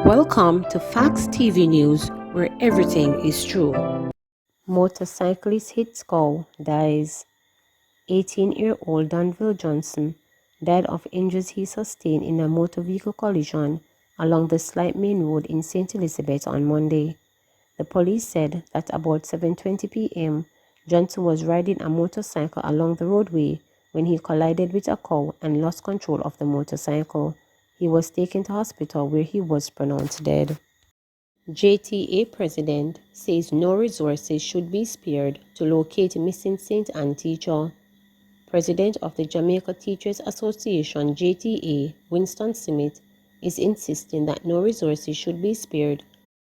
Welcome to Facts TV News, where everything is true. Motorcyclist hits cow, dies. 18-year-old Danville Johnson died of injuries he sustained in a motor vehicle collision along the Slight Main Road in St. Elizabeth on Monday. The police said that about 7:20 p.m., Johnson was riding a motorcycle along the roadway when he collided with a cow and lost control of the motorcycle. He was taken to hospital where he was pronounced dead. JTA president says no resources should be spared to locate missing St. Anne teacher. President of the Jamaica Teachers Association JTA, Winston Smith, is insisting that no resources should be spared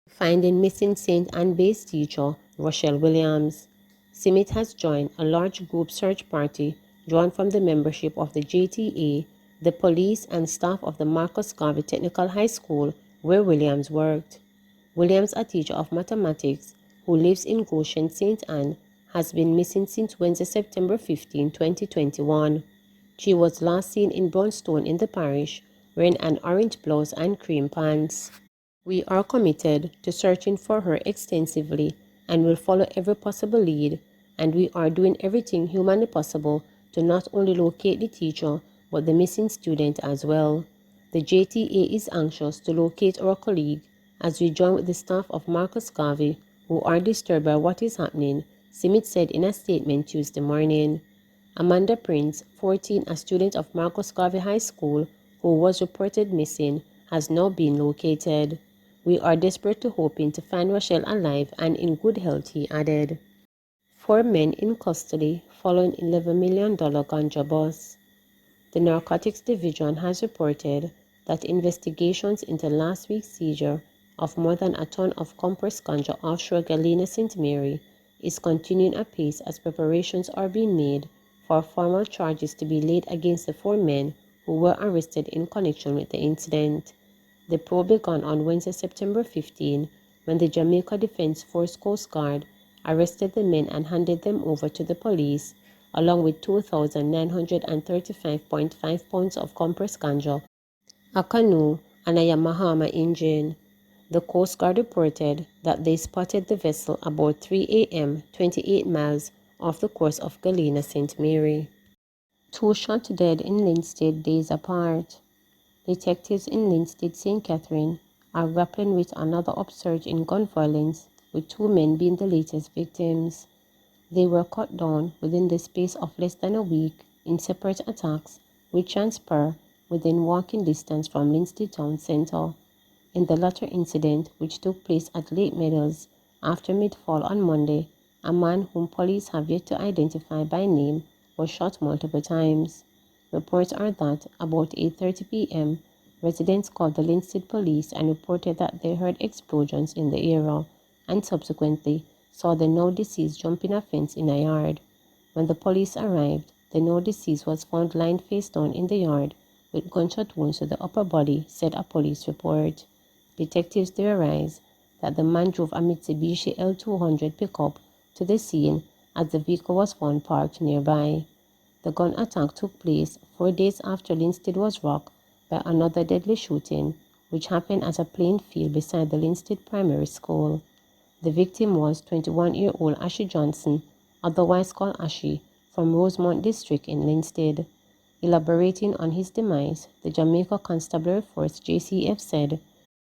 finding missing St. Anne-based teacher Rochelle Williams. Smith has joined a large group search party drawn from the membership of the JTA, the police and staff of the Marcus Garvey Technical High School where Williams worked. Williams, a teacher of mathematics who lives in Goshen, St. Anne, has been missing since Wednesday, September 15, 2021. She was last seen in Brownstone in the parish wearing an orange blouse and cream pants. We are committed to searching for her extensively and will follow every possible lead, and we are doing everything humanly possible to not only locate the teacher but the missing student as well. The JTA is anxious to locate our colleague as we join with the staff of Marcus Garvey who are disturbed by what is happening, Smith said in a statement Tuesday morning. Amanda Prince, 14, a student of Marcus Garvey High School who was reported missing, has now been located. We are desperate to hoping to find Rochelle alive and in good health, he added. 4 men in custody following $11 million ganja bust. The Narcotics Division has reported that investigations into last week's seizure of more than a ton of compressed ganja offshore Galena St. Mary is continuing apace as preparations are being made for formal charges to be laid against the 4 men who were arrested in connection with the incident. The probe began on Wednesday, September 15, when the Jamaica Defense Force Coast Guard arrested the men and handed them over to the police, along with 2,935.5 pounds of compressed ganja, a canoe, and a Yamaha engine. The Coast Guard reported that they spotted the vessel about 3 a.m., 28 miles off the coast of Galena St. Mary. 2 shot dead in Linstead days apart. Detectives in Linstead, St. Catherine, are grappling with another upsurge in gun violence, with 2 men being the latest victims. They were cut down within the space of less than a week in separate attacks, which transpired within walking distance from Linstead Town Centre. In the latter incident, which took place at Lake Meadows after midfall on Monday, a man whom police have yet to identify by name was shot multiple times. Reports are that about 8:30 p.m., residents called the Linstead police and reported that they heard explosions in the area and subsequently saw the now deceased jumping a fence in a yard. When the police arrived, the now deceased was found lying face down in the yard with gunshot wounds to the upper body, said a police report. Detectives theorized that the man drove a Mitsubishi L200 pickup to the scene as the vehicle was found parked nearby. The gun attack took place 4 days after Linstead was rocked by another deadly shooting, which happened at a playing field beside the Linstead Primary School. The victim was 21-year-old Ashley Johnson, otherwise called Ashley, from Rosemont District in Linstead. Elaborating on his demise, the Jamaica Constabulary Force JCF said,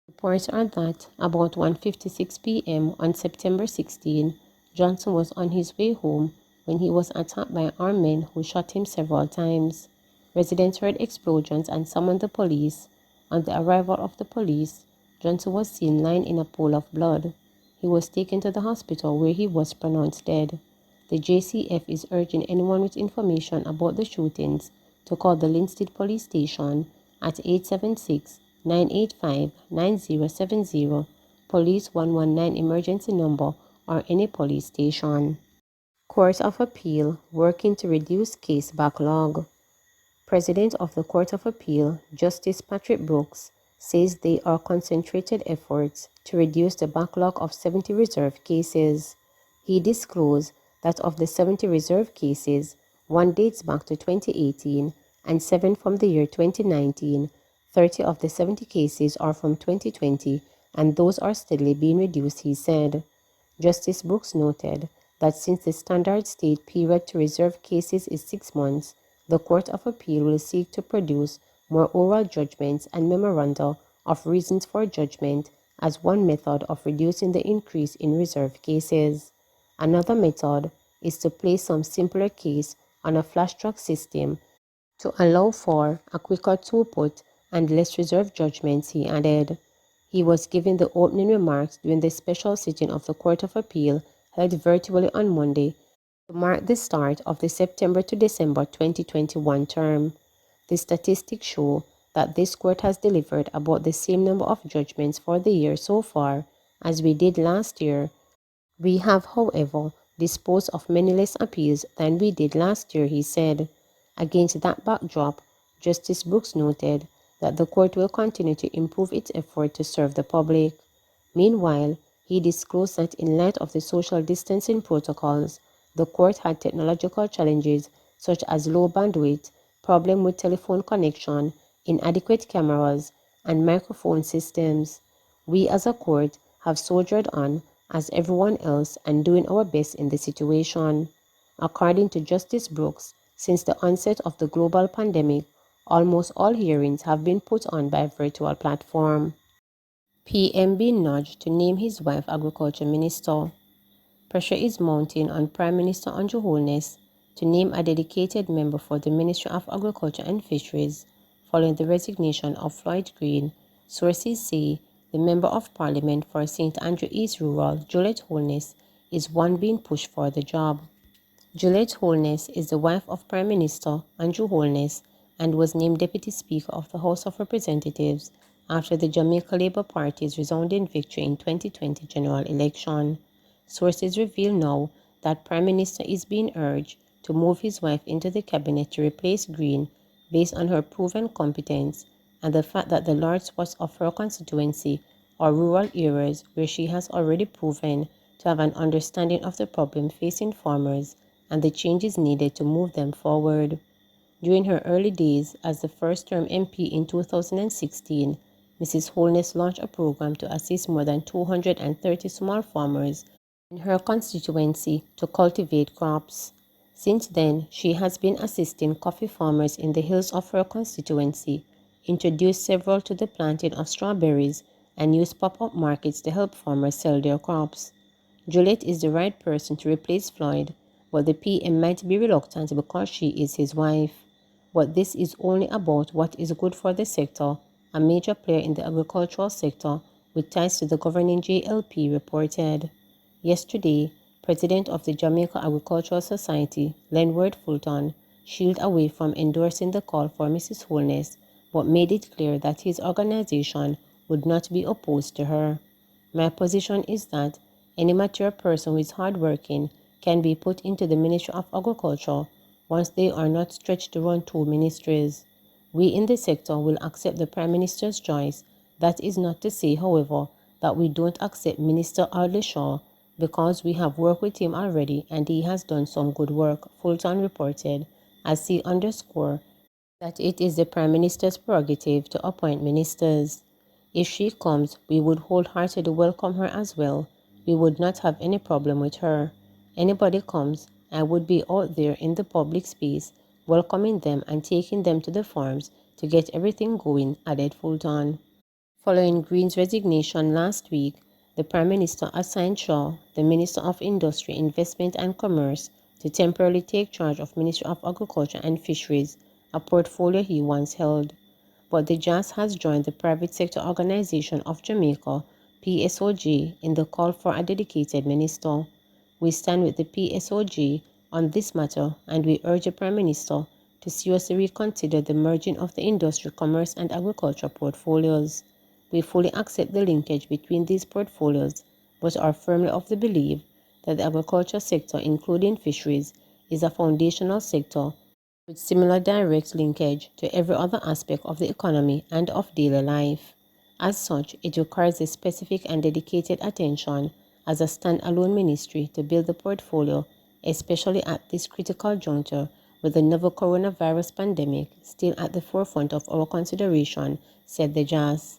reports are that about 1:56 p.m. on September 16, Johnson was on his way home when he was attacked by armed men who shot him several times. Residents heard explosions and summoned the police. On the arrival of the police, Johnson was seen lying in a pool of blood. He was taken to the hospital where he was pronounced dead. The JCF is urging anyone with information about the shootings to call the Linstead Police Station at 876-985-9070, Police 119 emergency number, or any police station. Court of Appeal working to reduce case backlog. President of the Court of Appeal, Justice Patrick Brooks, says they are concentrated efforts to reduce the backlog of 70 reserved cases. He disclosed that of the 70 reserved cases, 1 dates back to 2018 and 7 from the year 2019, 30 of the 70 cases are from 2020, and those are steadily being reduced, he said. Justice Brooks noted that since the standard state period to reserve cases is 6 months, the Court of Appeal will seek to produce more oral judgments and memoranda of reasons for judgment as one method of reducing the increase in reserved cases. Another method is to place some simpler case on a flash track system to allow for a quicker throughput and less reserved judgments, he added. He was giving the opening remarks during the special sitting of the Court of Appeal held virtually on Monday to mark the start of the September to December 2021 term. The statistics show that this court has delivered about the same number of judgments for the year so far as we did last year. We have, however, disposed of many less appeals than we did last year, he said. Against that backdrop, Justice Brooks noted that the court will continue to improve its effort to serve the public. Meanwhile, he disclosed that in light of the social distancing protocols, the court had technological challenges such as low bandwidth, problem with telephone connection, inadequate cameras, and microphone systems. We as a court have soldiered on as everyone else and doing our best in the situation. According to Justice Brooks, since the onset of the global pandemic, almost all hearings have been put on by a virtual platform. PMB nudged to name his wife Agriculture Minister. Pressure is mounting on Prime Minister Andrew Holness to name a dedicated member for the Ministry of Agriculture and Fisheries following the resignation of Floyd Green. Sources say the Member of Parliament for St. Andrew East Rural, Juliet Holness, is one being pushed for the job. Juliet Holness is the wife of Prime Minister Andrew Holness and was named Deputy Speaker of the House of Representatives after the Jamaica Labour Party's resounding victory in 2020 general election. Sources reveal now that Prime Minister is being urged to move his wife into the cabinet to replace Green based on her proven competence and the fact that the large swaths of her constituency are rural areas where she has already proven to have an understanding of the problem facing farmers and the changes needed to move them forward. During her early days as the first-term MP in 2016, Mrs. Holness launched a program to assist more than 230 small farmers in her constituency to cultivate crops. Since then, she has been assisting coffee farmers in the hills of her constituency, introduced several to the planting of strawberries, and used pop-up markets to help farmers sell their crops. Juliet is the right person to replace Floyd, but the PM might be reluctant because she is his wife. But this is only about what is good for the sector, a major player in the agricultural sector with ties to the governing JLP reported. Yesterday, President of the Jamaica Agricultural Society, Lenward Fulton, shield away from endorsing the call for Mrs. Holness, but made it clear that his organization would not be opposed to her. My position is that any mature person who is hardworking can be put into the Ministry of Agriculture once they are not stretched to run two ministries. We in the sector will accept the Prime Minister's choice. That is not to say, however, that we don't accept Minister Audley Shaw because we have worked with him already and he has done some good work, Fulton reported, as he underscored that it is the Prime Minister's prerogative to appoint ministers. If she comes, we would wholeheartedly welcome her as well. We would not have any problem with her. Anybody comes, I would be out there in the public space, welcoming them and taking them to the farms to get everything going, added Fulton. Following Green's resignation last week, the Prime Minister assigned Shaw, the Minister of Industry, Investment and Commerce, to temporarily take charge of Ministry of Agriculture and Fisheries, a portfolio he once held. But the JAS has joined the Private Sector Organization of Jamaica, PSOJ, in the call for a dedicated minister. We stand with the PSOJ on this matter and we urge the Prime Minister to seriously reconsider the merging of the industry, commerce and agriculture portfolios. We fully accept the linkage between these portfolios, but are firmly of the belief that the agriculture sector, including fisheries, is a foundational sector with similar direct linkage to every other aspect of the economy and of daily life. As such, it requires a specific and dedicated attention as a stand-alone ministry to build the portfolio, especially at this critical juncture with the novel coronavirus pandemic still at the forefront of our consideration, said the JAS.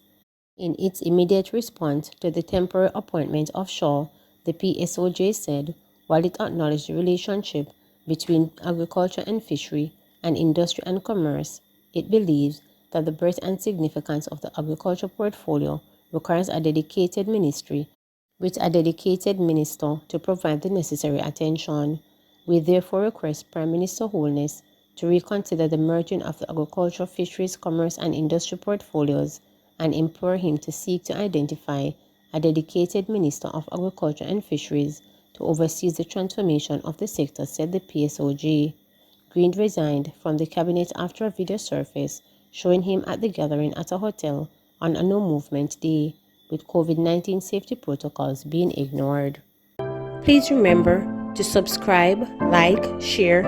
In its immediate response to the temporary appointment of Shaw, the PSOJ said, while it acknowledged the relationship between agriculture and fishery and industry and commerce, it believes that the breadth and significance of the agriculture portfolio requires a dedicated ministry with a dedicated minister to provide the necessary attention. We therefore request Prime Minister Holness to reconsider the merging of the agriculture, fisheries, commerce and industry portfolios and implore him to seek to identify a dedicated Minister of Agriculture and Fisheries to oversee the transformation of the sector, said the PSOG. Green resigned from the cabinet after a video surfaced showing him at the gathering at a hotel on a no-movement day, with COVID-19 safety protocols being ignored. Please remember to subscribe, like, share,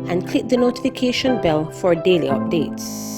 and click the notification bell for daily updates.